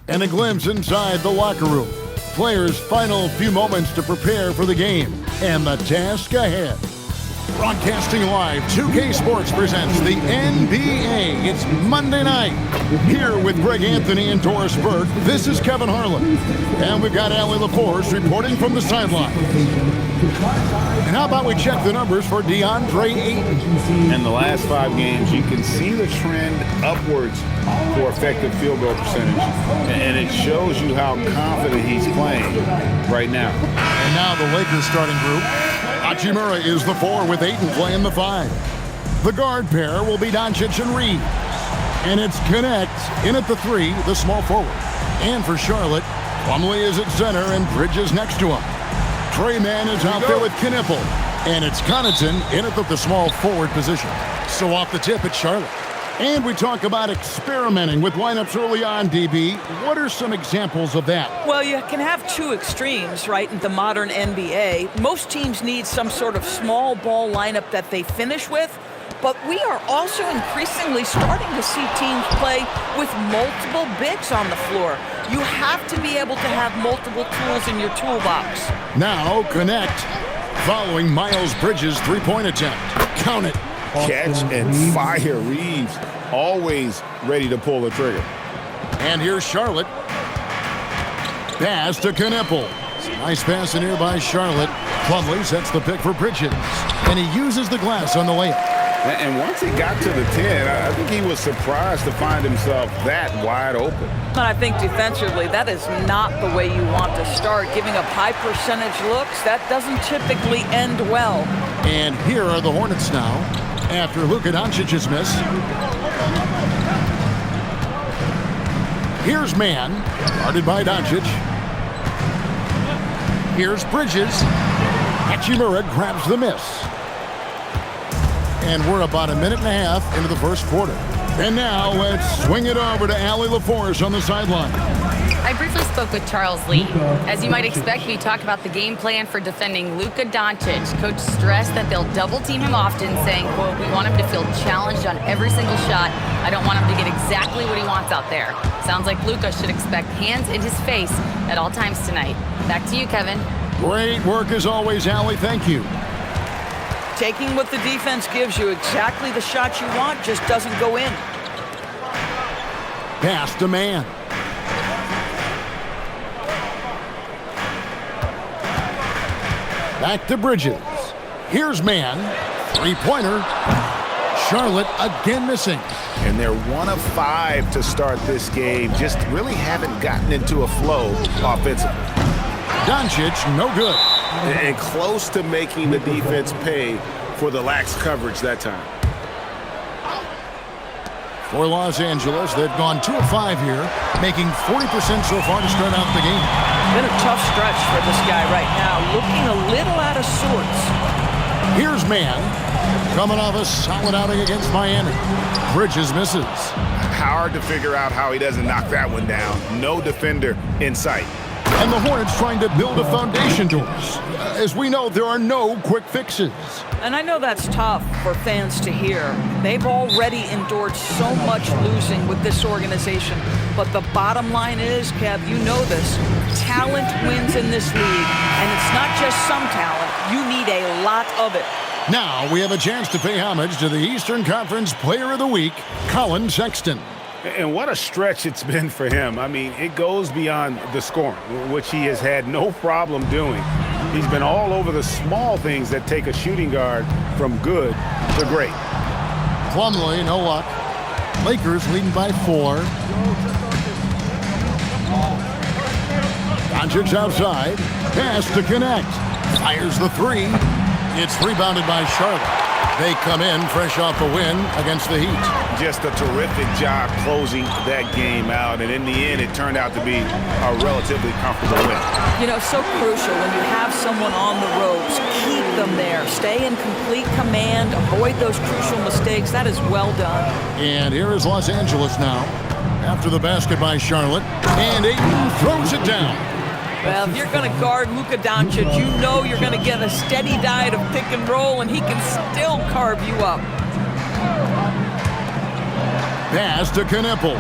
And a glimpse inside the locker room. Players' final few moments to prepare for the game and the task ahead. Broadcasting live, 2K Sports presents the NBA. It's Monday night. Here with Greg Anthony and Doris Burke, this is Kevin Harlan. And we've got Allie LaForce reporting from the sideline. And how about we check the numbers for DeAndre Ayton? In the last 5 games, you can see the trend upwards for effective field goal percentage. And it shows you how confident he's playing right now. And now the Lakers starting group. Hachimura is the 4 with Ayton playing the 5. The guard pair will be Doncic and Reed. And it's Connect in at the 3, the small forward. And for Charlotte, Plumlee is at center and Bridges next to him. Trey Mann is out there with Knipple. And it's Connaughton in at the small forward position. So off the tip, it's Charlotte. And we talk about experimenting with lineups early on, DB. What are some examples of that? Well, you can have 2 extremes, right, in the modern NBA. Most teams need some sort of small ball lineup that they finish with, but we are also increasingly starting to see teams play with multiple bigs on the floor. You have to be able to have multiple tools in your toolbox. Now, Connect, following Miles Bridges' three-point attempt. Count it. Catch and fire. Reeves always ready to pull the trigger. And here's Charlotte. Pass to Knipple. Nice pass in here by Charlotte. Plumlee sets the pick for Bridges. And he uses the glass on the layup. And once he got to the 10, I think he was surprised to find himself that wide open. And I think defensively, that is not the way you want to start. Giving up high percentage looks, that doesn't typically end well. And here are the Hornets now. After Luka Doncic's miss. Here's Mann, guarded by Doncic. Here's Bridges. Hachimura grabs the miss. And we're about a minute and a half into the first quarter. And now let's swing it over to Allie LaForce on the sideline. I briefly spoke with Charles Lee. As you might expect, we talked about the game plan for defending Luka Doncic. Coach stressed that they'll double team him often, saying, quote, "We want him to feel challenged on every single shot. I don't want him to get exactly what he wants out there." Sounds like Luka should expect hands in his face at all times tonight. Back to you, Kevin. Great work as always, Allie. Thank you. Taking what the defense gives you, exactly the shot you want, just doesn't go in. Pass to Mann. Back to Bridges. Here's Mann. Three-pointer. Charlotte again missing. And they're 1 of 5 to start this game. Just really haven't gotten into a flow offensively. Doncic, no good. And close to making the defense pay for the lax coverage that time. For Los Angeles, they've gone 2 of 5 here, making 40% so far to start out the game. Been a tough stretch for this guy right now, looking a little out of sorts. Here's Mann, coming off a solid outing against Miami. Bridges misses. Hard to figure out how he doesn't knock that one down. No defender in sight. And the Hornets trying to build a foundation to us. As we know, there are no quick fixes. And I know that's tough for fans to hear. They've already endured so much losing with this organization. But the bottom line is, Kev, you know this, talent wins in this league. And it's not just some talent. You need a lot of it. Now we have a chance to pay homage to the Eastern Conference Player of the Week, Colin Sexton. And what a stretch it's been for him. I mean, it goes beyond the scoring, which he has had no problem doing. He's been all over the small things that take a shooting guard from good to great. Plumlee, no luck. Lakers leading by 4. Doncic outside. Pass to Connect. Fires the 3. It's rebounded by Charlotte. They come in fresh off a win against the Heat. Just a terrific job closing that game out, and in the end, it turned out to be a relatively comfortable win. You know, so crucial when you have someone on the ropes. Keep them there. Stay in complete command. Avoid those crucial mistakes. That is well done. And here is Los Angeles now. After the basket by Charlotte. And Ayton throws it down. Well, if you're going to guard Luka Doncic, you know you're going to get a steady diet of pick and roll, and he can still carve you up. Pass to Knipple.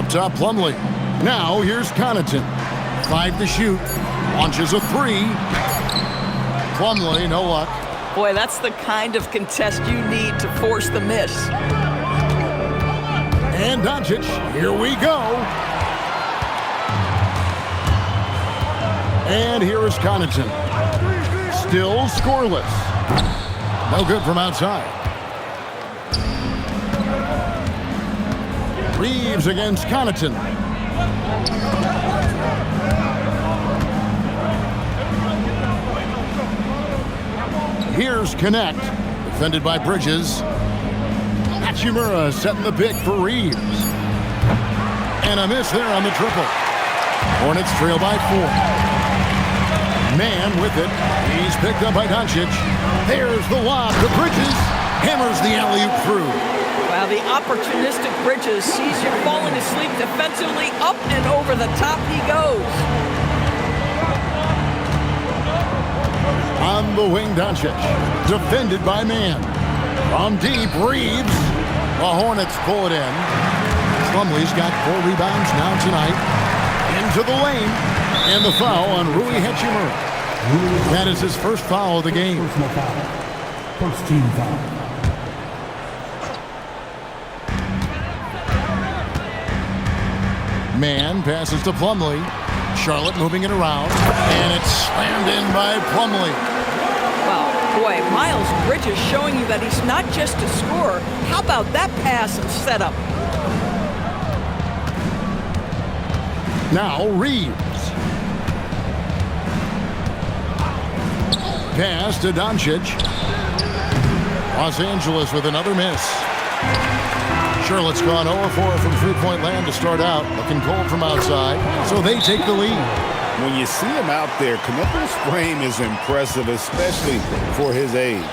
top, Plumlee. Now here's Connaughton. 5 to shoot. Launches a 3. Plumlee, no luck. Boy, that's the kind of contest you need to force the miss. And Doncic, here we go. And here is Connaughton. Still scoreless. No good from outside. Reeves against Connaughton. Here's Connect, defended by Bridges. Hachimura setting the pick for Reeves. And a miss there on the triple. Hornets trail by 4. Man with it. He's picked up by Doncic. There's the lob to Bridges. Hammers the alley-oop through. Wow, the opportunistic Bridges sees you falling asleep defensively. Up and over the top he goes. On the wing, Doncic. Defended by Man. From deep, Reeves. The Hornets pull it in. Plumlee's got 4 rebounds now tonight. Into the lane. And the foul on Rui Hachimura. That is his first foul of the game. Personal foul. First team foul. Man passes to Plumlee. Charlotte moving it around. And it's slammed in by Plumlee. Wow, boy, Miles Bridges showing you that he's not just a scorer. How about that pass and setup? Now Reeves. Pass to Doncic. Los Angeles with another miss. Charlotte's gone 0-4 from three-point land to start out. Looking cold from outside, so they take the lead. When you see him out there, Knippel's frame is impressive, especially for his age.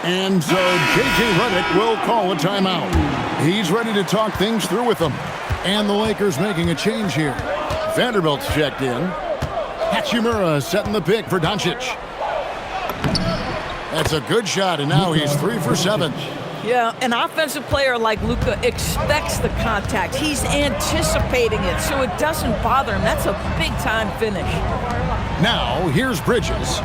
And so J.J. Redick will call a timeout. He's ready to talk things through with them. And the Lakers making a change here. Vanderbilt's checked in. Hachimura setting the pick for Doncic. That's a good shot, and now he's 3 for 7. Yeah, an offensive player like Luka expects the contact. He's anticipating it, so it doesn't bother him. That's a big-time finish. Now, here's Bridges.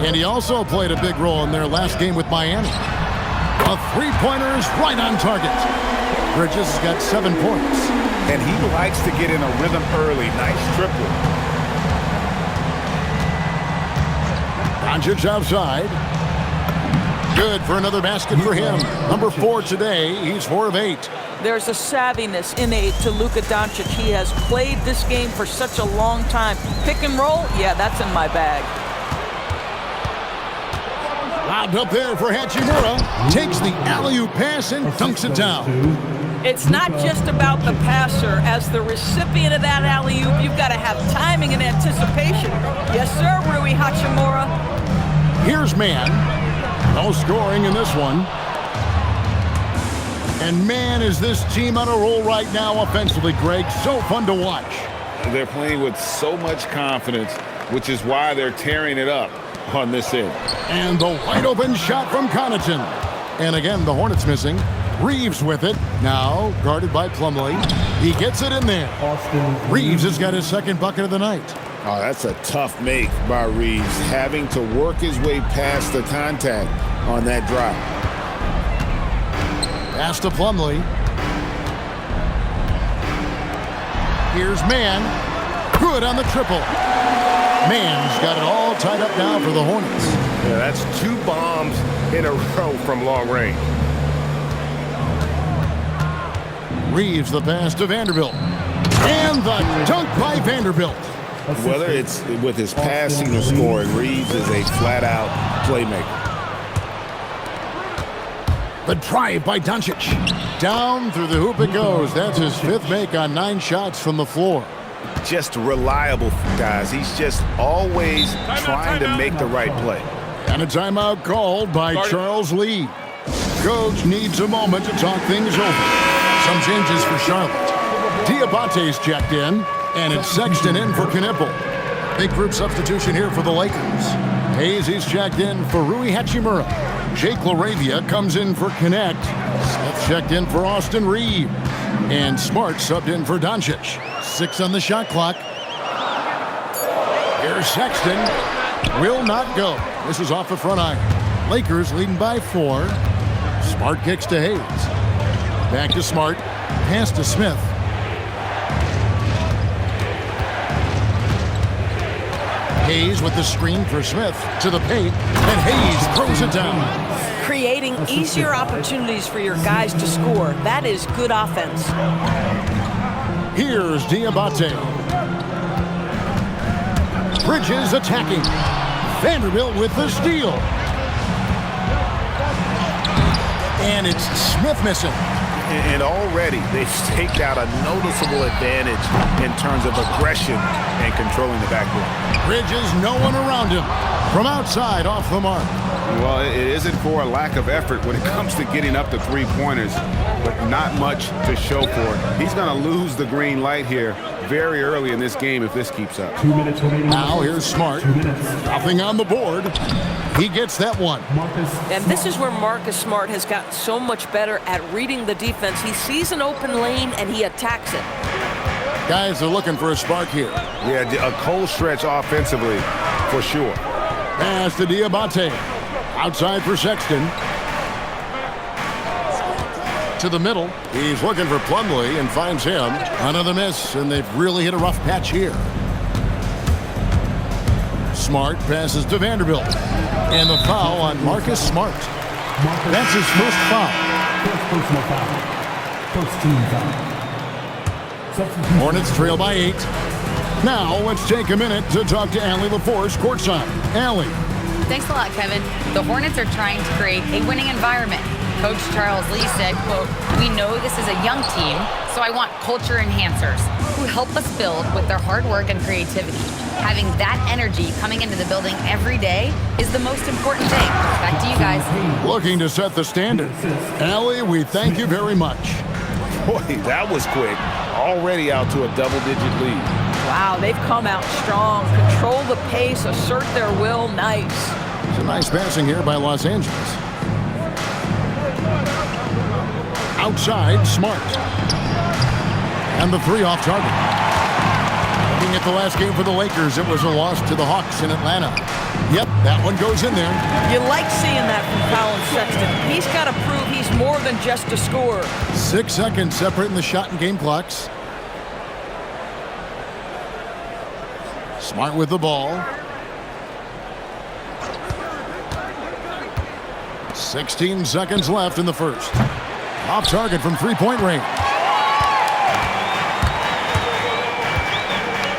And he also played a big role in their last game with Miami. A three-pointer is right on target. Bridges has got 7 points. And he likes to get in a rhythm early. Nice triple. Doncic outside. Good for another basket for him. Number 4 today. He's 4 of 8. There's a savviness innate to Luka Doncic. He has played this game for such a long time. Pick and roll, yeah, that's in my bag. Lobbed up there for Hachimura. Takes the alley-oop pass and dunks it down. It's not just about the passer. As the recipient of that alley-oop, you've got to have timing and anticipation. Yes, sir, Rui Hachimura. Here's Man. No scoring in this one. And man, is this team on a roll right now offensively, Greg. So fun to watch. They're playing with so much confidence, which is why they're tearing it up on this end. And the wide open shot from Connaughton. And again, the Hornets missing. Reeves with it. Now guarded by Plumlee. He gets it in there. Reeves has got his second bucket of the night. Oh, that's a tough make by Reeves, having to work his way past the contact on that drive. Pass to Plumlee. Here's Man. Good on the triple. Man's got it all tied up now for the Hornets. Yeah, that's 2 bombs in a row from long range. Reeves the pass to Vanderbilt. And the dunk by Vanderbilt. Whether it's with his passing or scoring, Reeves is a flat-out playmaker. The drive by Doncic. Down through the hoop it goes. That's his 5th make on 9 shots from the floor. Just reliable, guys. He's just always trying to make the right play. And a timeout called by Charles Lee. Coach needs a moment to talk things over. Some changes for Charlotte. Diabate's checked in, and it's Sexton in for Knippel. Big group substitution here for the Lakers. Hayes is checked in for Rui Hachimura. Jake LaRavia comes in for Connect. Smith checked in for Austin Reed. And Smart subbed in for Doncic. 6 on the shot clock. Here's Sexton. Will not go. This is off the front iron. Lakers leading by 4. Smart kicks to Hayes. Back to Smart. Pass to Smith. Hayes with the screen for Smith to the paint, and Hayes throws it down. Creating easier opportunities for your guys to score. That is good offense. Here's Diabate. Bridges attacking. Vanderbilt with the steal. And it's Smith missing. And already they've staked out a noticeable advantage in terms of aggression and controlling the backboard. Bridges, no one around him. From outside, off the mark. Well, it isn't for a lack of effort when it comes to getting up to three-pointers, but not much to show for it. He's going to lose the green light here very early in this game if this keeps up. 2 minutes remaining. Now here's Smart. 2 minutes. Nothing on the board. He gets that one. Marcus. And this is where Marcus Smart has gotten so much better at reading the defense. He sees an open lane and he attacks it. Guys are looking for a spark here. Yeah, a cold stretch offensively for sure. Pass to Diabate. Outside for Sexton. To the middle. He's looking for Plumlee and finds him. Another miss, and they've really hit a rough patch here. Smart passes to Vanderbilt. And the foul on Marcus Smart. That's his first foul. First personal foul. First team foul. Substitution. Hornets trail by 8. Now let's take a minute to talk to Allie LaForce courtside. Allie. Thanks a lot, Kevin. The Hornets are trying to create a winning environment. Coach Charles Lee said, quote, "We know this is a young team, so I want culture enhancers who help us build with their hard work and creativity. Having that energy coming into the building every day is the most important thing." Back to you guys. Looking to set the standard. Allie, we thank you very much. Boy, that was quick. Already out to a double-digit lead. Wow, they've come out strong. Control the pace, assert their will. Nice. It's a nice passing here by Los Angeles. Outside, Smart. And the 3 off target. Looking at the last game for the Lakers, it was a loss to the Hawks in Atlanta. Yep, that one goes in there. You like seeing that from Colin Sexton. He's got to prove he's more than just a scorer. 6 seconds separating the shot and game clocks. Smart with the ball. 16 seconds left in the first. Off target from three-point range.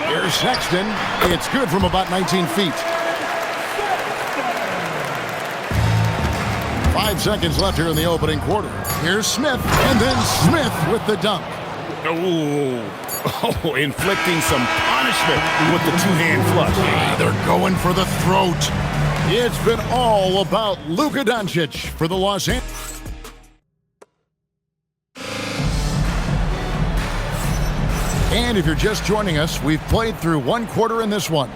Here's Sexton. It's good from about 19 feet. 5 seconds left here in the opening quarter. Here's Smith, and then Smith with the dunk. Oh, inflicting some punishment with the two-hand flush. They're going for the throat. It's been all about Luka Doncic for the Los Angeles. And if you're just joining us, we've played through 1 quarter in this one.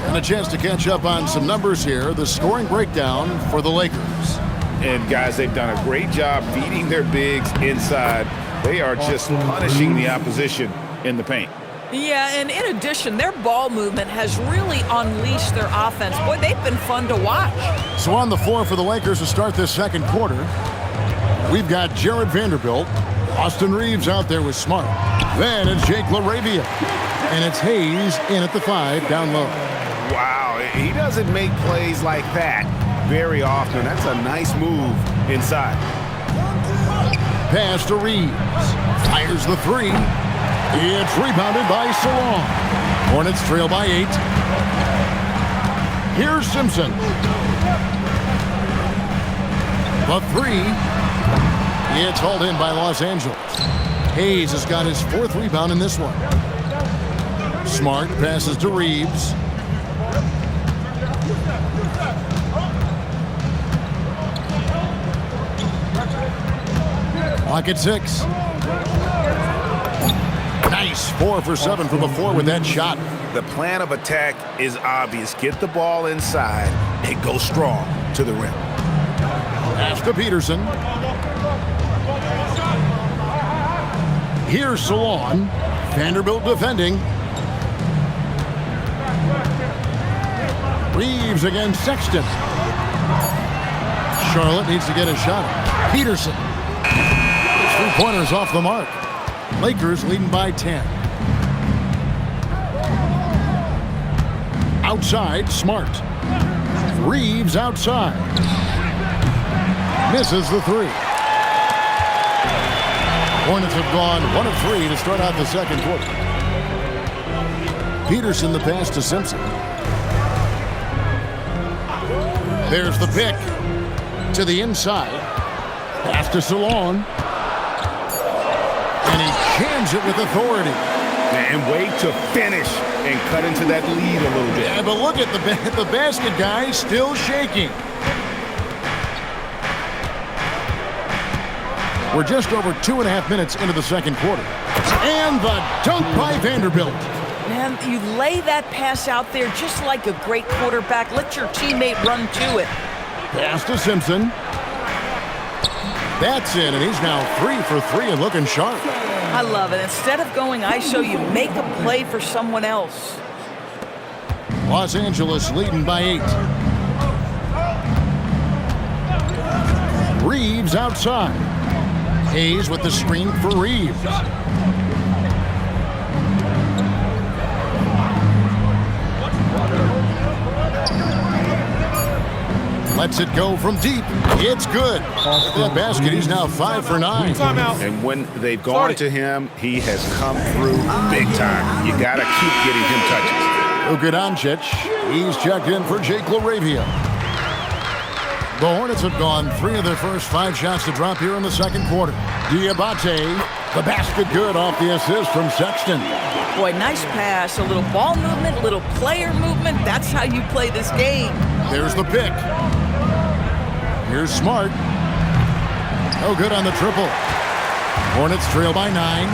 And a chance to catch up on some numbers here. The scoring breakdown for the Lakers. And guys, they've done a great job feeding their bigs inside. They are just punishing the opposition in the paint. Yeah, and in addition, their ball movement has really unleashed their offense. Boy, they've been fun to watch. So on the floor for the Lakers to start this second quarter, we've got Jared Vanderbilt. Austin Reeves out there with Smart. Then it's Jake LaRavia. And it's Hayes in at the 5 down low. Wow, he doesn't make plays like that very often. That's a nice move inside. Pass to Reeves. Fires the 3. It's rebounded by Salon. Hornets trail by 8. Here's Simpson. The 3. It's hauled in by Los Angeles. Hayes has got his 4th rebound in this one. Smart passes to Reeves. Clock at 6. Nice 4 for 7 from the floor with that shot. The plan of attack is obvious. Get the ball inside and go strong to the rim. Pass to Peterson. Here's Salon. Vanderbilt defending. Reeves against Sexton. Charlotte needs to get a shot. Peterson. 3-pointers off the mark. Lakers leading by 10. Outside, Smart. Reeves outside. Misses the three. Hornets have gone 1 of 3 to start out the second quarter. Peterson the pass to Simpson. There's the pick. To the inside. Pass to Salon. And he jams it with authority. And wait to finish and cut into that lead a little bit. Yeah, but look at the basket guy still shaking. We're just over 2.5 minutes into the second quarter. And the dunk by Vanderbilt. Man, you lay that pass out there just like a great quarterback. Let your teammate run to it. Pass to Simpson. That's it, and he's now 3 for 3 and looking sharp. I love it. Instead of going ISO, you make a play for someone else. Los Angeles leading by 8. Reeves outside. Hayes with the screen for Reeves. Lets it go from deep. It's good. At that basket, he's now 5 for 9. And when they've gone to him, he has come through big time. You got to keep getting him touches. Luka Doncic, he's checked in for Jake LaRavia. The Hornets have gone 3 of their first 5 shots to drop here in the second quarter. Diabate, the basket good off the assist from Sexton. Boy, nice pass. A little ball movement, a little player movement. That's how you play this game. There's the pick. Here's Smart. No good on the triple. Hornets trail by 9.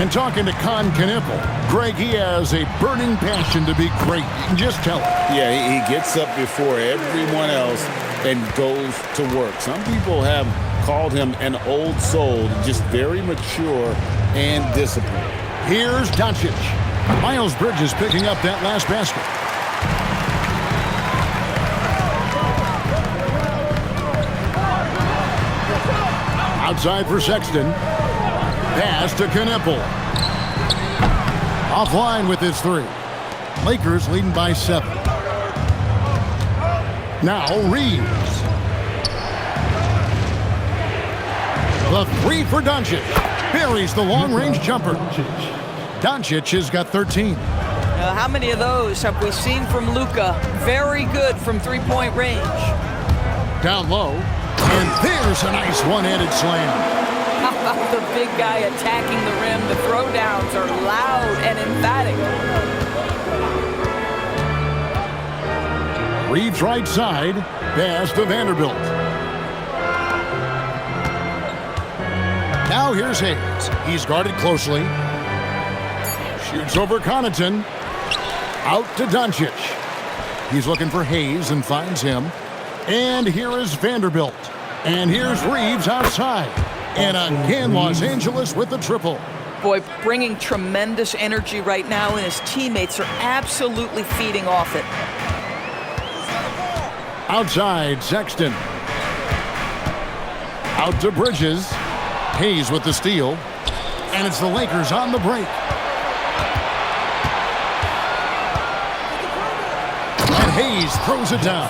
And talking to Con Knipple, Greg, he has a burning passion to be great. You can just tell it. Yeah, he gets up before everyone else and goes to work. Some people have called him an old soul, just very mature and disciplined. Here's Doncic. Miles Bridges picking up that last basket. Outside for Sexton. Pass to Knipple. Offline with his 3. Lakers leading by 7. Now Reeves. The 3 for Doncic. Buries the long-range jumper. Doncic has got 13. How many of those have we seen from Luka? Very good from three-point range. Down low. And there's a nice one-handed slam. How about the big guy attacking the rim? The throwdowns are loud and emphatic. Reeves right side. Pass to Vanderbilt. Now here's Hayes. He's guarded closely. Shoots over Connaughton. Out to Doncic. He's looking for Hayes and finds him. And here is Vanderbilt. And here's Reeves outside. And again, Los Angeles with the triple. Boy, bringing tremendous energy right now, and his teammates are absolutely feeding off it. Outside, Sexton. Out to Bridges. Hayes with the steal. And it's the Lakers on the break. And Hayes throws it down.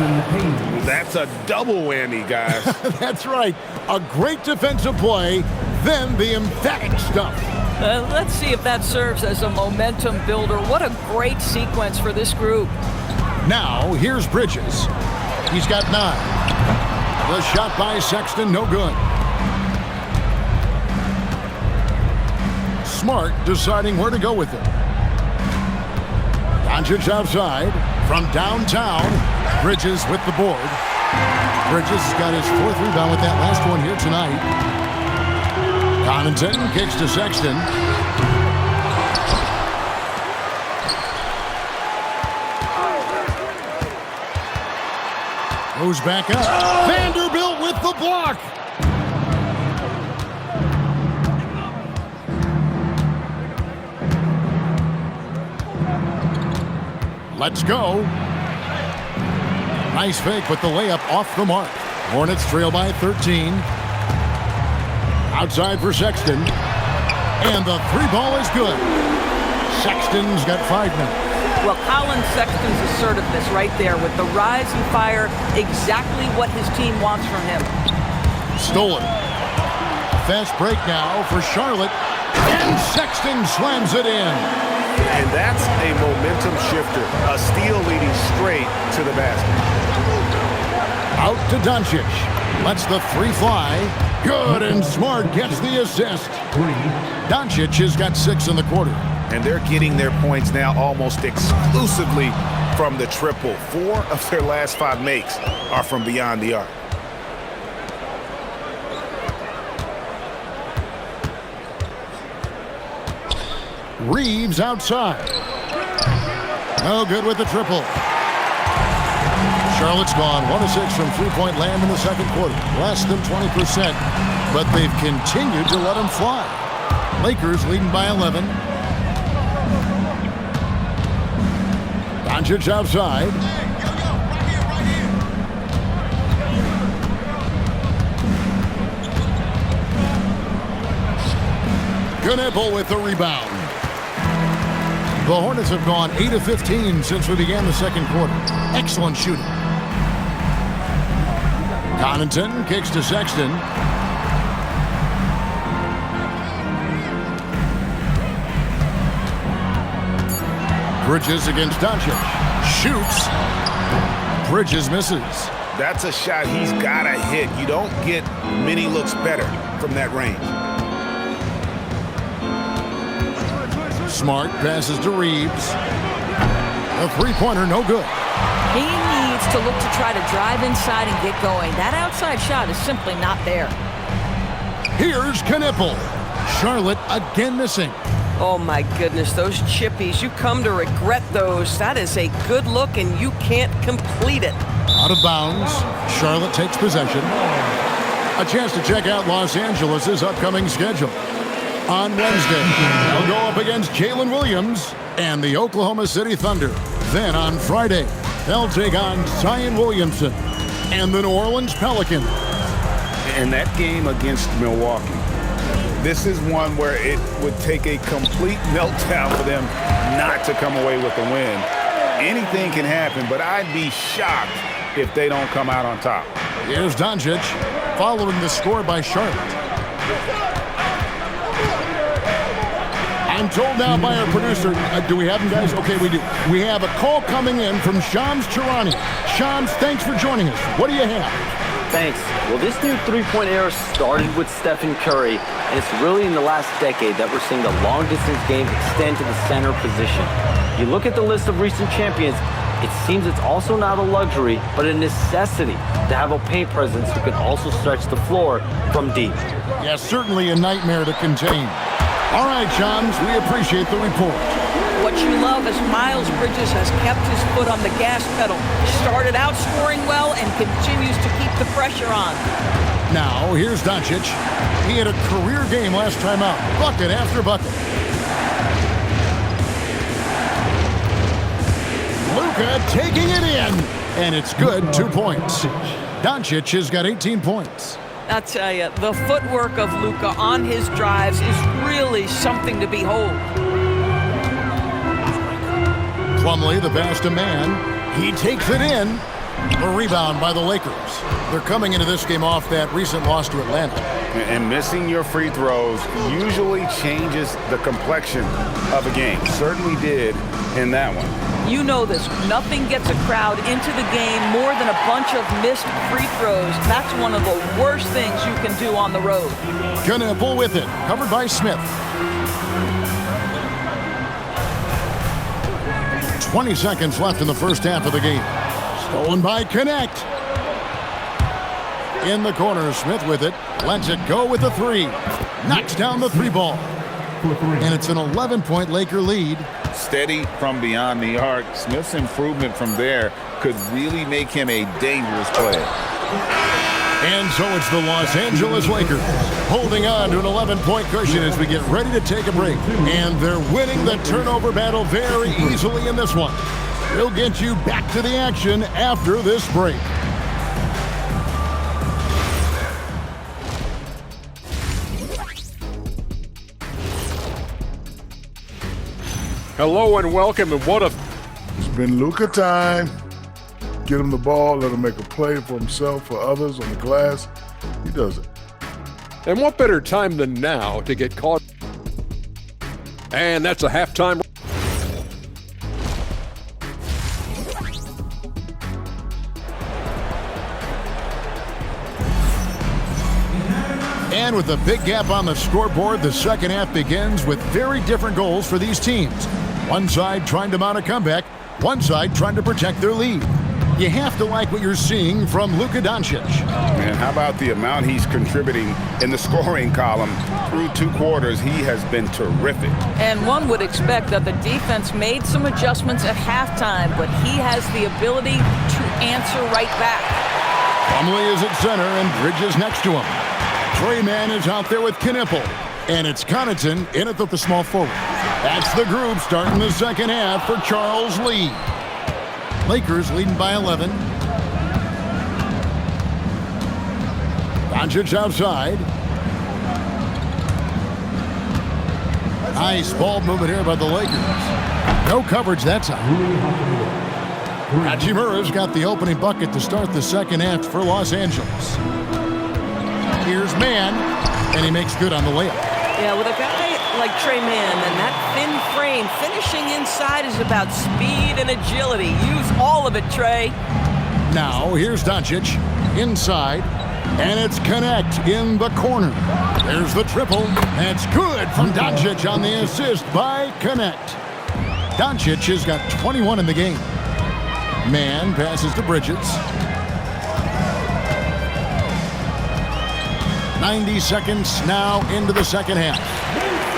That's a double whammy, guys. That's right. A great defensive play, then the emphatic stuff. Let's see if that serves as a momentum builder. What a great sequence for this group. Now, here's Bridges. He's got 9. The shot by Sexton, no good. Smart deciding where to go with it. Doncic outside from downtown. Bridges with the board. Bridges has got his 4th rebound with that last one here tonight. Connaughton kicks to Sexton. Goes back up. Vanderbilt with the block. Let's go. Nice fake, but the layup off the mark. Hornets trail by 13. Outside for Sexton. And the three ball is good. Sexton's got 5 now. Well, Colin Sexton's assertiveness right there with the rise and fire, exactly what his team wants from him. Stolen. Fast break now for Charlotte. And Sexton slams it in. And that's a momentum shifter. A steal leading straight to the basket. Out to Doncic. Lets the 3 fly. Good, and Smart gets the assist. Doncic has got 6 in the quarter. And they're getting their points now almost exclusively from the triple. 4 of their last 5 makes are from beyond the arc. Reeves outside. No good with the triple. Charlotte's gone 1 of 6 from three-point land in the second quarter. Less than 20%, but they've continued to let them fly. Lakers leading by 11. Doncic outside. Knipple with the rebound. The Hornets have gone 8 of 15 since we began the second quarter. Excellent shooting. Connaughton kicks to Sexton. Bridges against Doncic. Shoots. Bridges misses. That's a shot he's got to hit. You don't get many looks better from that range. Smart passes to Reeves. A three-pointer, no good. He needs to look to try to drive inside and get going. That outside shot is simply not there. Here's Knipple. Charlotte again missing. Oh my goodness, those chippies, you come to regret those. That is a good look and you can't complete it. Out of bounds. Charlotte takes possession. A chance to check out Los Angeles' upcoming schedule. On Wednesday, they'll go up against Jalen Williams and the Oklahoma City Thunder. Then on Friday, they'll take on Zion Williamson and the New Orleans Pelicans. And that game against Milwaukee, this is one where it would take a complete meltdown for them not to come away with a win. Anything can happen, but I'd be shocked if they don't come out on top. Here's Doncic following the score by Charlotte. I'm told now by our producer, do we have him, guys? Okay, we do. We have a call coming in from Shams Charania. Shams, thanks for joining us. What do you have? Thanks. Well, this new three-point era started with Stephen Curry, and it's really in the last decade that we're seeing the long-distance game extend to the center position. You look at the list of recent champions, it seems it's also not a luxury, but a necessity to have a paint presence who can also stretch the floor from deep. Yes, certainly a nightmare to contain. All right, Shams, we appreciate the report. What you love is Miles Bridges has kept his foot on the gas pedal. Started out scoring well and continues to keep the pressure on. Now, here's Doncic. He had a career game last time out. Bucket after bucket. Luka taking it in. And it's good, 2 points. Doncic has got 18 points. I'll tell you, the footwork of Luka on his drives is really something to behold. Plumlee, the pass to Mann. He takes it in. A rebound by the Lakers. They're coming into this game off that recent loss to Atlanta. And missing your free throws usually changes the complexion of a game. Certainly did in that one. You know this. Nothing gets a crowd into the game more than a bunch of missed free throws. That's one of the worst things you can do on the road. Knipple with it. Covered by Smith. 20 seconds left in the first half of the game. Stolen by Connect. In the corner, Smith with it. Lets it go with the 3. Knocks down the 3 ball. And it's an 11-point Laker lead. Steady from beyond the arc. Smith's improvement from there could really make him a dangerous player. And so it's the Los Angeles Lakers holding on to an 11-point cushion as we get ready to take a break. And they're winning the turnover battle very easily in this one. We'll get you back to the action after this break. Hello and welcome, and what a... It's been Luka time. Get him the ball, let him make a play for himself, for others on the glass. He does it. And what better time than now to get caught? And that's a halftime. And with a big gap on the scoreboard, the second half begins with very different goals for these teams. One side trying to mount a comeback, one side trying to protect their lead. You have to like what you're seeing from Luka Doncic. Man, how about the amount he's contributing in the scoring column? Through 2 quarters, he has been terrific. And one would expect that the defense made some adjustments at halftime, but he has the ability to answer right back. Plumlee is at center and Bridges next to him. Trey Mann is out there with Knipple. And it's Connaughton in at the small forward. That's the group starting the second half for Charles Lee. Lakers leading by 11. Doncic outside. Nice ball movement here by the Lakers. No coverage that time. Hachimura's got the opening bucket to start the second half for Los Angeles. Here's Mann, and he makes good on the layup. Yeah, with a guy like Trey Mann and that thin frame, finishing inside is about speed and agility. Use all of it, Trey. Now, here's Doncic inside, and it's Connect in the corner. There's the triple. That's good from Doncic on the assist by Connect. Doncic has got 21 in the game. Mann passes to Bridges. 90 seconds now into the second half.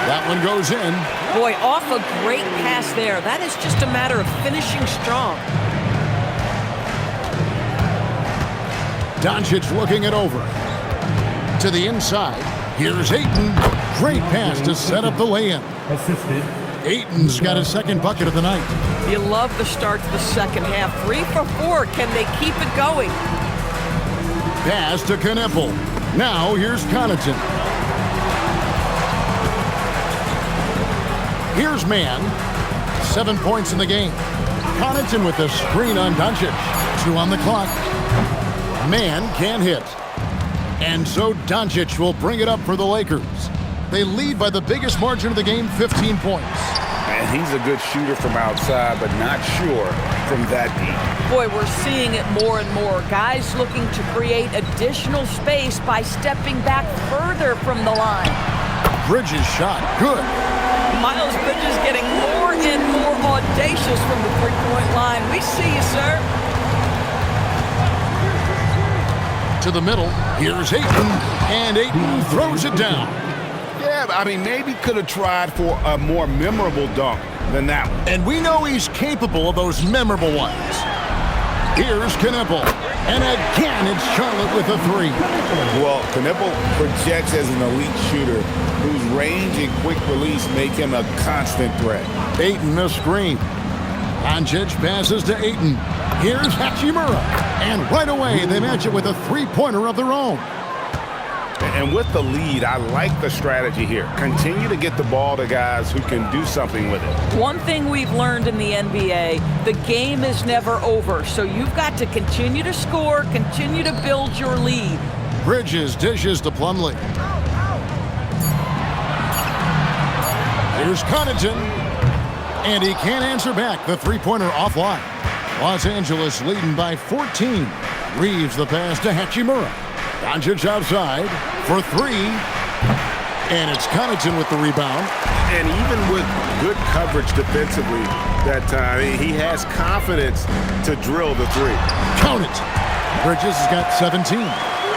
That one goes in. Boy, off a great pass there. That is just a matter of finishing strong. Doncic looking it over. To the inside. Here's Ayton. Great pass to set up the lay-in. Assisted. Ayton's got his second bucket of the night. You love the start to the second half. 3 for 4. Can they keep it going? Pass to Knipple. Now here's Connaughton. Here's Mann. 7 points in the game. Connaughton with the screen on Doncic. 2 on the clock. Mann can't hit. And so Doncic will bring it up for the Lakers. They lead by the biggest margin of the game, 15 points. And he's a good shooter from outside, but not sure from that deep. Boy, we're seeing it more and more. Guys looking to create additional space by stepping back further from the line. Bridges shot. Good. Miles Bridges getting more and more audacious from the three-point line. We see you, sir. To the middle. Here's Ayton. And Ayton throws it down. Yeah, I mean, maybe could have tried for a more memorable dunk than that one. And we know he's capable of those memorable ones. Here's Knipple. And again, it's Charlotte with a 3. Well, Knipple projects as an elite shooter whose range and quick release make him a constant threat. Ayton a screen. Doncic passes to Ayton. Here's Hachimura. And right away, they match it with a three-pointer of their own. And with the lead, I like the strategy here. Continue to get the ball to guys who can do something with it. One thing we've learned in the NBA, the game is never over. So you've got to continue to score, continue to build your lead. Bridges dishes to Plumlee. Here's Connaughton. And he can't answer back. The three-pointer offline. Los Angeles leading by 14. Reeves the pass to Hachimura. Doncic outside for 3. And it's Connaughton with the rebound. And even with good coverage defensively that time, he has confidence to drill the 3. Count it. Bridges has got 17.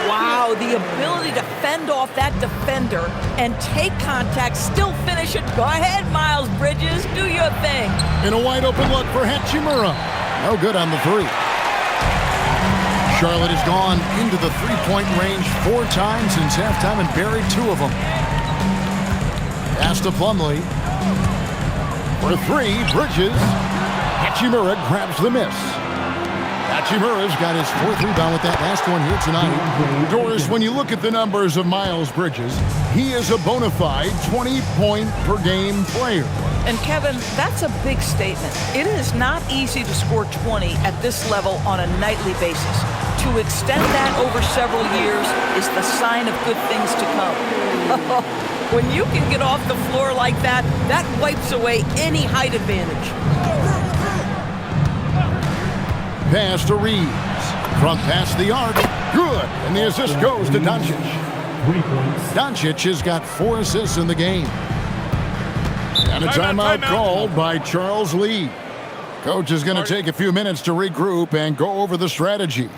Wow, the ability to fend off that defender and take contact, still finish it. Go ahead, Miles Bridges, do your thing. In a wide open look for Hachimura. No good on the 3. Charlotte has gone into the three-point range 4 times since halftime and buried 2 of them. Pass to Plumlee. For 3, Bridges. Hachimura grabs the miss. Hachimura's got his 4th rebound with that last one here tonight. Doris, when you look at the numbers of Miles Bridges, he is a bona fide 20-point-per-game player. And Kevin, that's a big statement. It is not easy to score 20 at this level on a nightly basis. To extend that over several years is the sign of good things to come. When you can get off the floor like that, that wipes away any height advantage. Pass to Reeves. Front past the arc. Good. And the assist goes to Doncic. Doncic has got 4 assists in the game. And a timeout called by Charles Lee. Coach is going to take a few minutes to regroup and go over the strategy.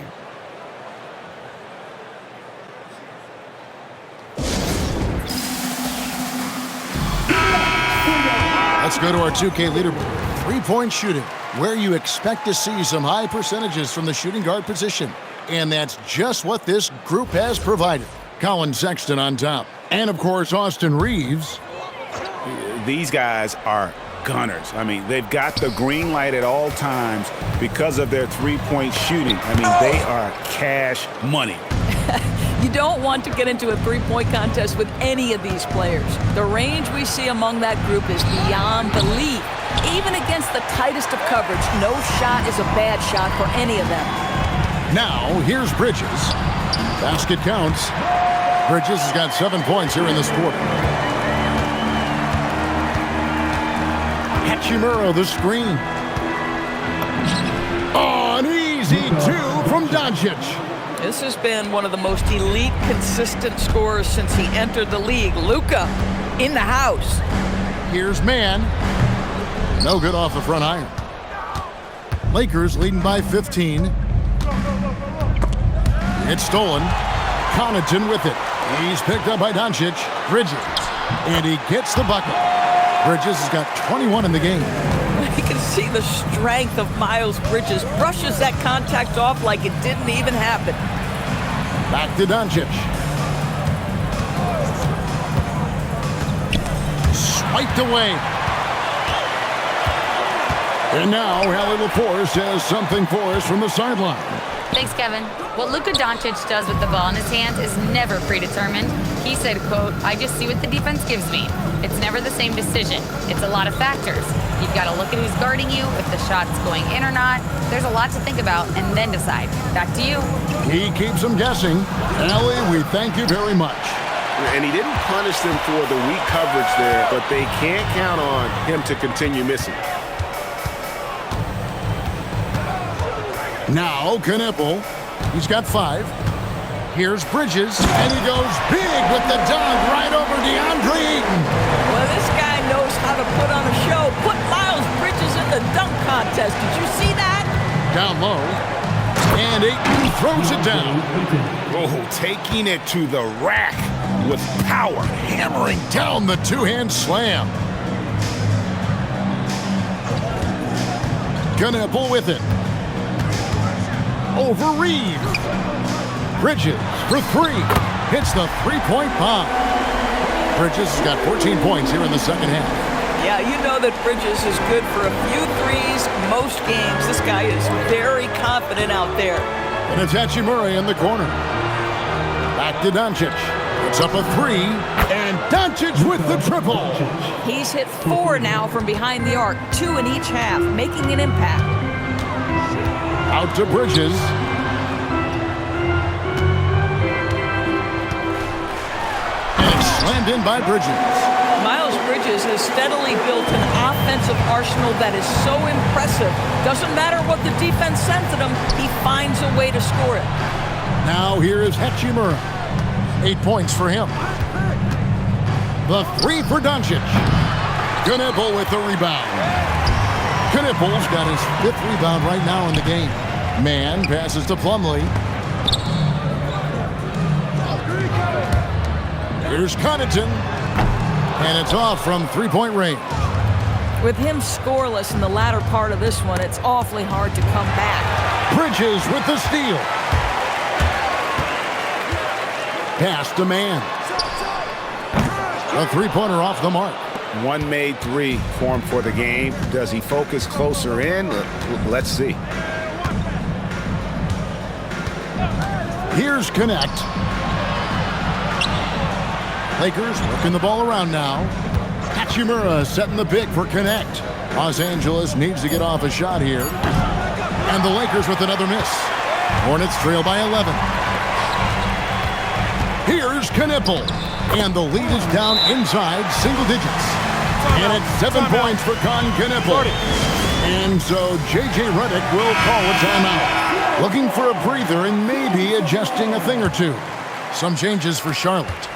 Let's go to our 2K leaderboard. 3-point shooting, where you expect to see some high percentages from the shooting guard position. And that's just what this group has provided. Colin Sexton on top. And, of course, Austin Reeves. These guys are gunners. I mean, they've got the green light at all times because of their 3-point shooting. I mean, they are cash money. You don't want to get into a 3-point contest with any of these players. The range we see among that group is beyond belief. Even against the tightest of coverage, no shot is a bad shot for any of them. Now, here's Bridges. Basket counts. Bridges has got 7 points here in this quarter. Hachimura, the screen. Oh, an easy 2 from Doncic. This has been one of the most elite, consistent scorers since he entered the league. Luka in the house. Here's Mann. No good off the front iron. Lakers leading by 15. It's stolen. Connaughton with it. He's picked up by Doncic. Bridges. And he gets the bucket. Bridges has got 21 in the game. You can see the strength of Miles Bridges. Brushes that contact off like it didn't even happen. Back to Doncic. Swiped away. And now Hallie LaForce has something for us from the sideline. Thanks, Kevin. What Luka Doncic does with the ball in his hands is never predetermined. He said, quote, "I just see what the defense gives me. It's never the same decision. It's a lot of factors. You've got to look at who's guarding you, if the shot's going in or not. There's a lot to think about and then decide. Back to you." He keeps them guessing. Allie, we thank you very much. And he didn't punish them for the weak coverage there, but they can't count on him to continue missing. Now, Knippel. He's got 5. Here's Bridges, and he goes big with the dunk right over DeAndre Ayton. Well, this guy knows how to put on a show. Put Miles Bridges in the dunk contest. Did you see that? Down low. And Ayton throws it down. Oh, taking it to the rack with power. Hammering down the 2-hand slam. Knippel with it. Over Reeves. Bridges for 3. Hits the 3-point bomb. Bridges has got 14 points here in the second half. Yeah, you know that Bridges is good for a few threes most games. This guy is very confident out there. And it's Hachimura in the corner. Back to Doncic. It's up a 3. And Doncic with the triple. He's hit 4 now from behind the arc. 2 in each half, making an impact. Out to Bridges. And slammed in by Bridges. Miles Bridges has steadily built an offensive arsenal that is so impressive. Doesn't matter what the defense sends at him, he finds a way to score it. Now here is Hachimura. 8 points for him. The 3 for Doncic. Knippel with the rebound. Knippel's got his 5th rebound right now in the game. Mann passes to Plumlee. Here's Connaughton. And it's off from 3-point range. With him scoreless in the latter part of this one, it's awfully hard to come back. Bridges with the steal. Pass to Mann. A 3-pointer off the mark. One made three formed for the game. Does he focus closer in? Let's see. Here's Connect. Lakers working the ball around now. Hachimura setting the pick for Connect. Los Angeles needs to get off a shot here. And the Lakers with another miss. Hornets trail by 11. Here's Knipple. And the lead is down inside single digits. And it's 7 points for Knipple. And so J.J. Redick will call a timeout. Looking for a breather and maybe adjusting a thing or two. Some changes for Charlotte.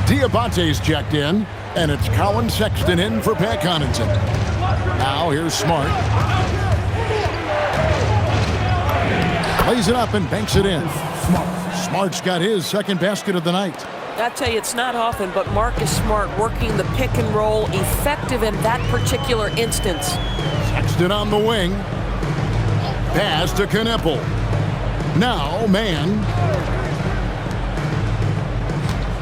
Diabate's checked in, and it's Colin Sexton in for Pat Connaughton. Now here's Smart. Lays it up and banks it in. Smart's got his second basket of the night. I tell you, it's not often, but Marcus Smart working the pick and roll, effective in that particular instance. Sexton on the wing. Pass to Knipple. Now, man.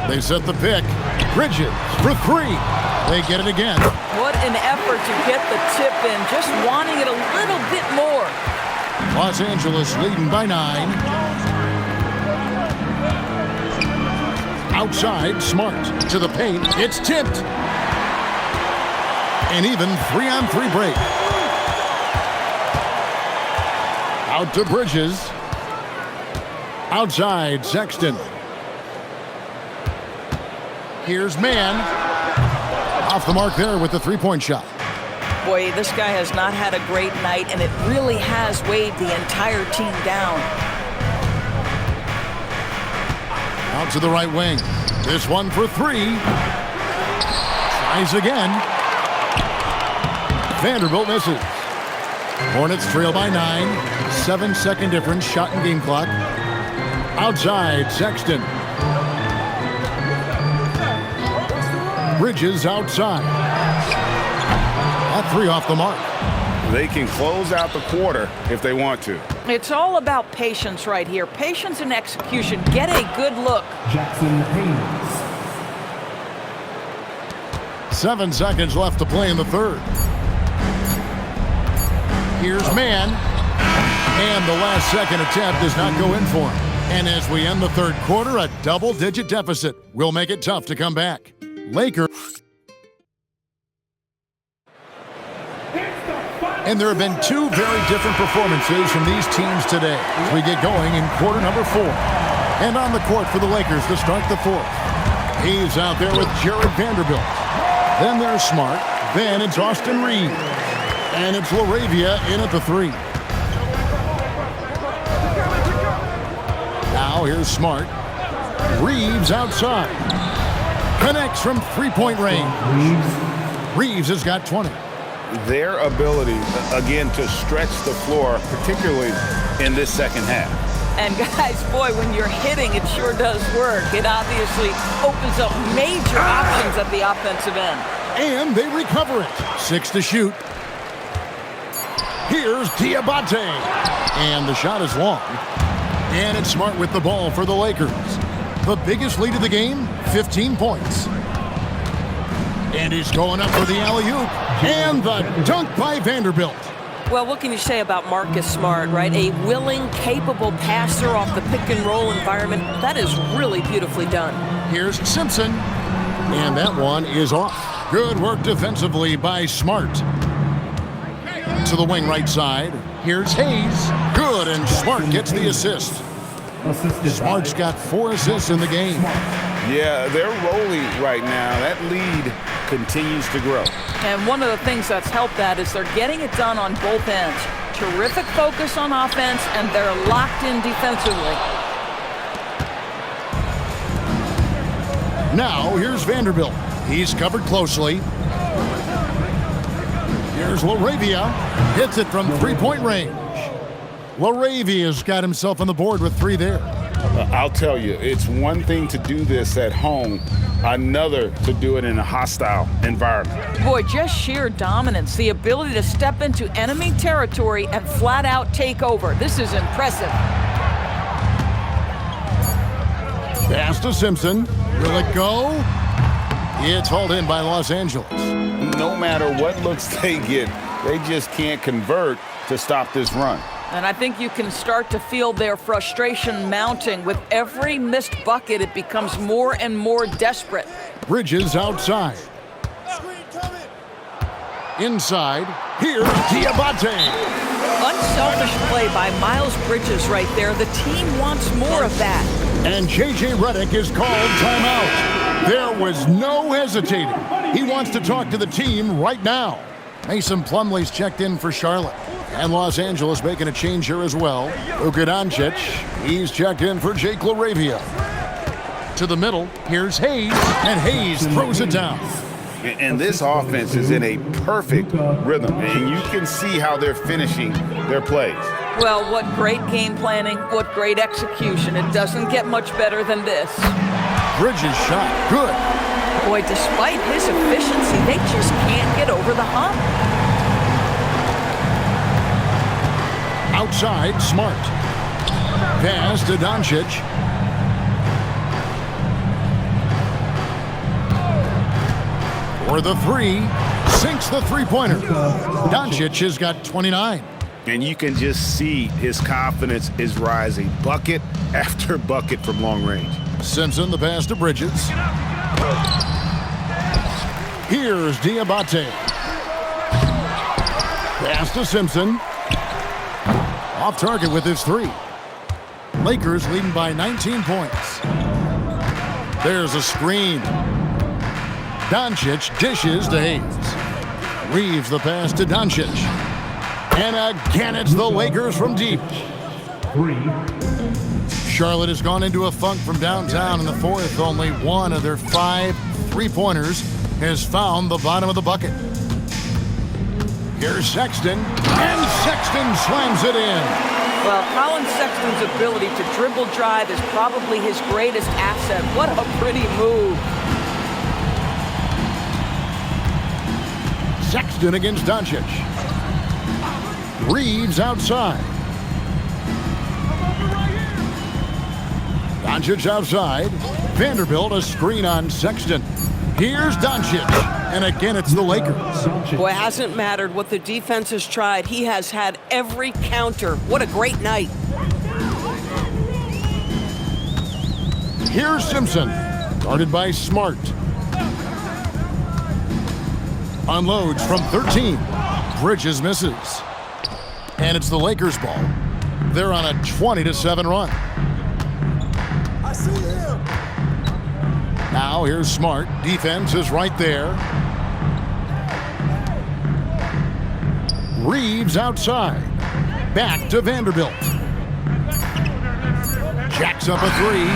They set the pick. Bridges for three. They get it again. What an effort to get the tip in, just wanting it a little bit more. Los Angeles leading by 9. Outside, Smart to the paint. It's tipped. An even 3-on-3 break. Out to Bridges. Outside, Sexton. Here's Mann. Off the mark there with the three-point shot. Boy, this guy has not had a great night, and it really has weighed the entire team down. Out to the right wing. This one for three. Tries again. Vanderbilt misses. Hornets trail by 9. 7-second difference, shot and game clock. Outside, Sexton. Bridges outside. That three off the mark. They can close out the quarter if they want to. It's all about patience right here. Patience and execution. Get a good look. Jackson Haynes. 7 seconds left to play in the third. Here's Mann. And the last second attempt does not go in for him. And as we end the third quarter, a double-digit deficit will make it tough to come back. Lakers. And there have been two very different performances from these teams today as we get going in quarter number 4. And on the court for the Lakers to start the fourth. He's out there with Jared Vanderbilt. Then there's Smart. Then it's Austin Reed. And it's LaRavia in at the 3. Now here's Smart. Reeves outside. Connects from three-point range. Reeves has got 20. Their ability, again, to stretch the floor, particularly in this second half. And guys, boy, when you're hitting, it sure does work. It obviously opens up major options at the offensive end. And they recover it. 6 to shoot. Here's Diabate. And the shot is long. And it's Smart with the ball for the Lakers. The biggest lead of the game, 15 points. And he's going up for the alley-oop. And the dunk by Vanderbilt. Well, what can you say about Marcus Smart, right? A willing, capable passer off the pick-and-roll environment. That is really beautifully done. Here's Simpson. And that one is off. Good work defensively by Smart. To the wing right side. Here's Hayes. Good, and Smart gets the assist. Smart's got 4 assists in the game. Yeah, they're rolling right now. That lead continues to grow. And one of the things that's helped that is they're getting it done on both ends. Terrific focus on offense, and they're locked in defensively. Now, here's Vanderbilt. He's covered closely. Here's LaRavia. Hits it from three-point range. LaRavia's got himself on the board with 3 there. I'll tell you, it's one thing to do this at home, another to do it in a hostile environment. Boy, just sheer dominance, the ability to step into enemy territory and flat out take over. This is impressive. Pass to Simpson. Will it go? It's hauled in by Los Angeles. no matter what looks they get, they just can't convert to stop this run. And I think you can start to feel their frustration mounting. With every missed bucket, it becomes more and more desperate. Bridges outside. Inside, here's Diabate. Unselfish play by Miles Bridges right there. The team wants more of that. And J.J. Redick is called timeout. There was no hesitating. He wants to talk to the team right now. Mason Plumlee's checked in for Charlotte. And Los Angeles making a change here as well. Luka Doncic, he's checked in for Jake LaRavia. To the middle, here's Hayes, and Hayes throws it down. And this offense is in a perfect rhythm, and you can see how they're finishing their plays. Well, what great game planning, what great execution. It doesn't get much better than this. Bridges shot, good. Boy, despite his efficiency, they just can't get over the hump. Outside, Smart. Pass to Doncic. For the three, sinks the three-pointer. Doncic has got 29. And you can just see his confidence is rising, bucket after bucket from long range. Simpson, the pass to Bridges. Here's Diabate. Pass to Simpson. Off target with his three. Lakers leading by 19 points. There's a screen. Doncic dishes to Hayes. Reeves the pass to Doncic. And again, it's the Lakers from deep. Charlotte has gone into a funk from downtown in the fourth. Only one of their 5 three-pointers has found the bottom of the bucket. Here's Sexton, and Sexton slams it in. Well, Colin Sexton's ability to dribble drive is probably his greatest asset. What a pretty move. Sexton against Doncic. Reeves outside. Doncic outside. Vanderbilt a screen on Sexton. Here's Doncic. And again, it's the Lakers. Boy, it hasn't mattered what the defense has tried. He has had every counter. What a great night. Here's Simpson. Guarded by Smart. Unloads from 13. Bridges misses. And it's the Lakers' ball. They're on a 20-7 run. I see him. Now here's Smart. Defense is right there. Reeves outside. Back to Vanderbilt. Jacks up a three.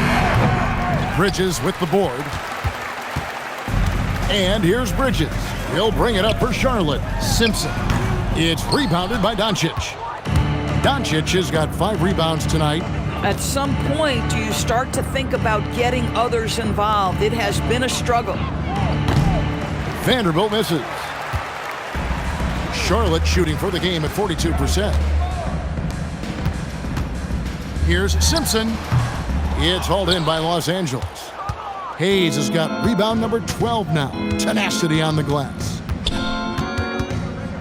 Bridges with the board. And here's Bridges. He'll bring it up for Charlotte. Simpson. It's rebounded by Doncic. Doncic has got 5 rebounds tonight. At some point, do you start to think about getting others involved? It has been a struggle. Vanderbilt misses. Charlotte shooting for the game at 42%. Here's Simpson. It's hauled in by Los Angeles. Hayes has got rebound number 12 now. Tenacity on the glass.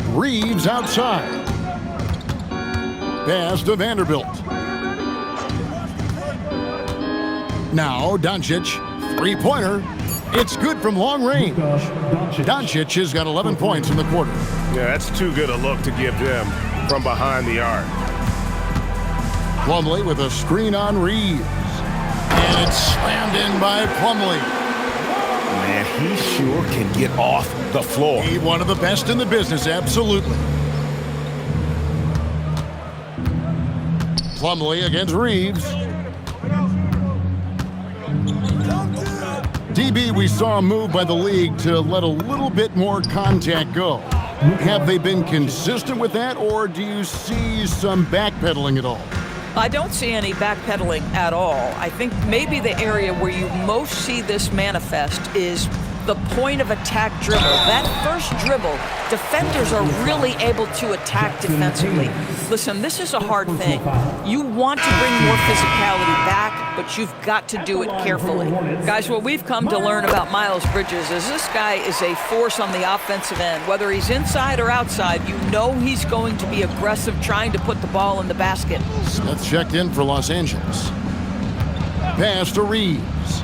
Reeves outside. Pass to Vanderbilt. Now Doncic, three-pointer. It's good from long range. Doncic has got 11 points in the quarter. Yeah, that's too good a look to give them from behind the arc. Plumlee with a screen on Reeves. And it's slammed in by Plumlee. Man, he sure can get off the floor. He's one of the best in the business, absolutely. Plumlee against Reeves. DB, we saw a move by the league to let a little bit more contact go. Have they been consistent with that, or do you see some backpedaling at all? I don't see any backpedaling at all. I think maybe the area where you most see this manifest is the point of attack dribble. That first dribble dribble, defenders are really able to attack defensively. Listen, this is a hard thing. You want to bring more physicality back, but you've got to do it carefully. Guys, what we've come to learn about Miles Bridges is this guy is a force on the offensive end. Whether he's inside or outside, you know he's going to be aggressive trying to put the ball in the basket. Smith checked in for Los Angeles. Pass to Reeves.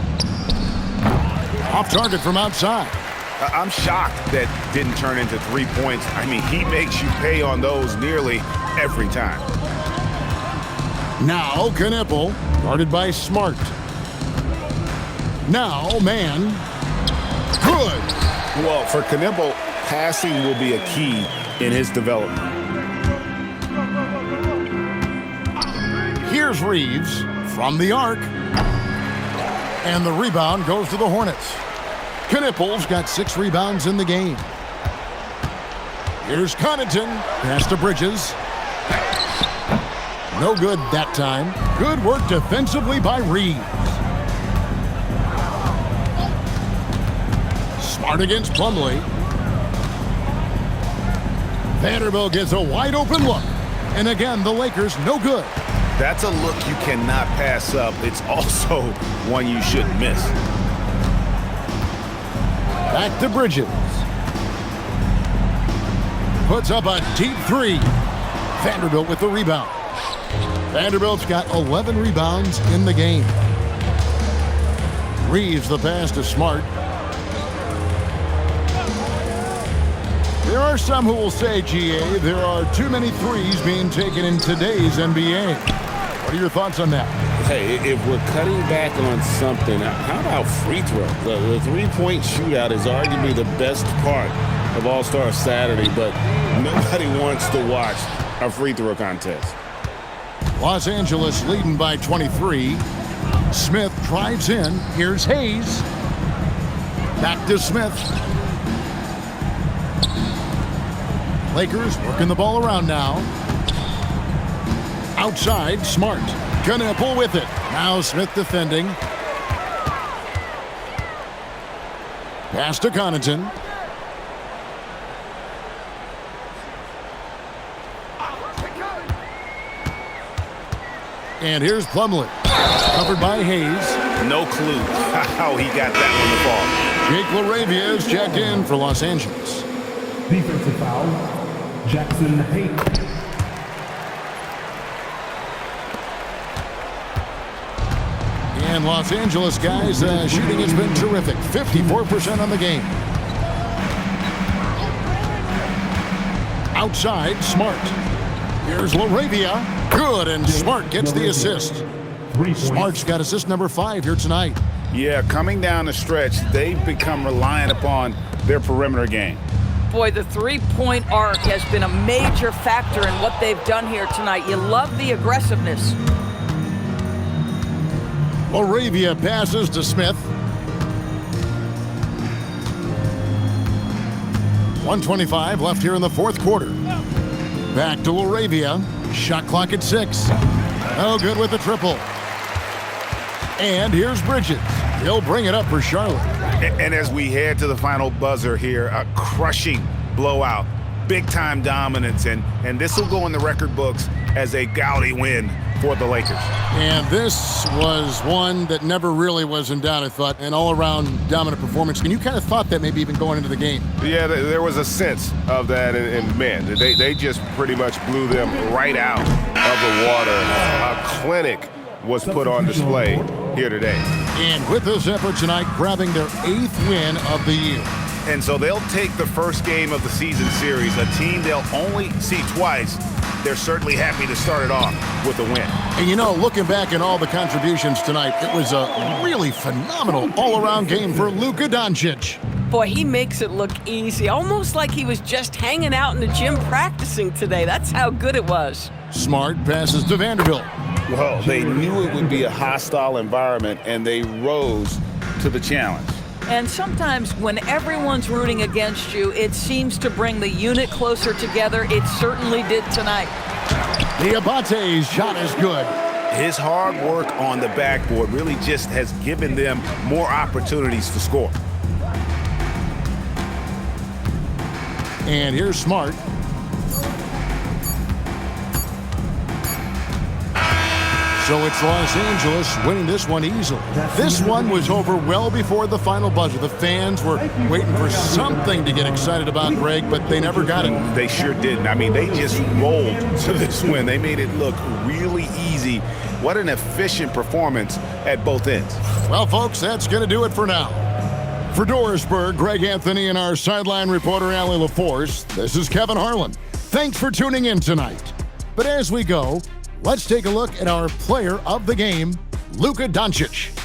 Off target from outside. I'm shocked that didn't turn into 3 points. I mean, he makes you pay on those nearly every time. Now Knippel, guarded by Smart. Now man. Good. Well, for Knippel, passing will be a key in his development. Here's Reeves from the arc. And the rebound goes to the Hornets. Knippel's got 6 rebounds in the game. Here's Connaughton. Pass to Bridges. No good that time. Good work defensively by Reeves. Smart against Plumlee. Vanderbilt gets a wide open look. And again, the Lakers no good. That's a look you cannot pass up. It's also one you shouldn't miss. Back to Bridges. Puts up a deep 3. Vanderbilt with the rebound. Vanderbilt's got 11 rebounds in the game. Reeves the pass to Smart. There are some who will say, GA, there are too many threes being taken in today's NBA. What are your thoughts on that? Hey, if we're cutting back on something, how about free throw? The three-point shootout is arguably the best part of All-Star Saturday, but nobody wants to watch a free throw contest. Los Angeles leading by 23. Smith drives in. Here's Hayes. Back to Smith. Lakers working the ball around now. Outside, Smart. Knippel with it. Now Smith defending. Pass to Connaughton. And here's Plumlee. Covered by Hayes. No clue how he got that one to fall. Jake LaRavia is checked in for Los Angeles. Defensive foul, Jackson Hayes. And Los Angeles, guys, shooting has been terrific. 54% on the game. Outside, Smart. Here's LaRavia. Good, and Smart gets the assist. Smart's got assist number 5 here tonight. Yeah, coming down the stretch, they've become reliant upon their perimeter game. Boy, the three-point arc has been a major factor in what they've done here tonight. You love the aggressiveness. LaRavia passes to Smith. 1:25 left here in the fourth quarter. Back to LaRavia. Shot clock at 6. No good with the triple. And here's Bridges. He'll bring it up for Charlotte. And as we head to the final buzzer here, a crushing blowout, big-time dominance, and this will go in the record books as a gaudy win for the Lakers. And this was one that never really was in doubt, I thought, an all-around dominant performance. And you kind of thought that maybe even going into the game. Yeah, there was a sense of that, and man, they just pretty much blew them right out of the water. A clinic was put on display here today. And with this effort tonight, grabbing their 8th win of the year. And so they'll take the first game of the season series, a team they'll only see twice. They're certainly happy to start it off with a win. And you know, looking back at all the contributions tonight, it was a really phenomenal all-around game for Luka Doncic. Boy, he makes it look easy, almost like he was just hanging out in the gym practicing today. That's how good it was. Smart passes to Vanderbilt. Well, they knew it would be a hostile environment, and they rose to the challenge. And sometimes when everyone's rooting against you, it seems to bring the unit closer together. It certainly did tonight. Diabate's shot is good. His hard work on the backboard really just has given them more opportunities to score. And here's Smart. So it's Los Angeles winning this one easily. This one was over well before the final buzzer. The fans were waiting for something to get excited about, Greg, but they never got it. They sure didn't. I mean, they just rolled to this win. They made it look really easy. What an efficient performance at both ends. Well, folks, that's going to do it for now. For Dorisburg, Greg Anthony, and our sideline reporter, Allie LaForce, this is Kevin Harlan. Thanks for tuning in tonight. But as we go, let's take a look at our player of the game, Luka Doncic.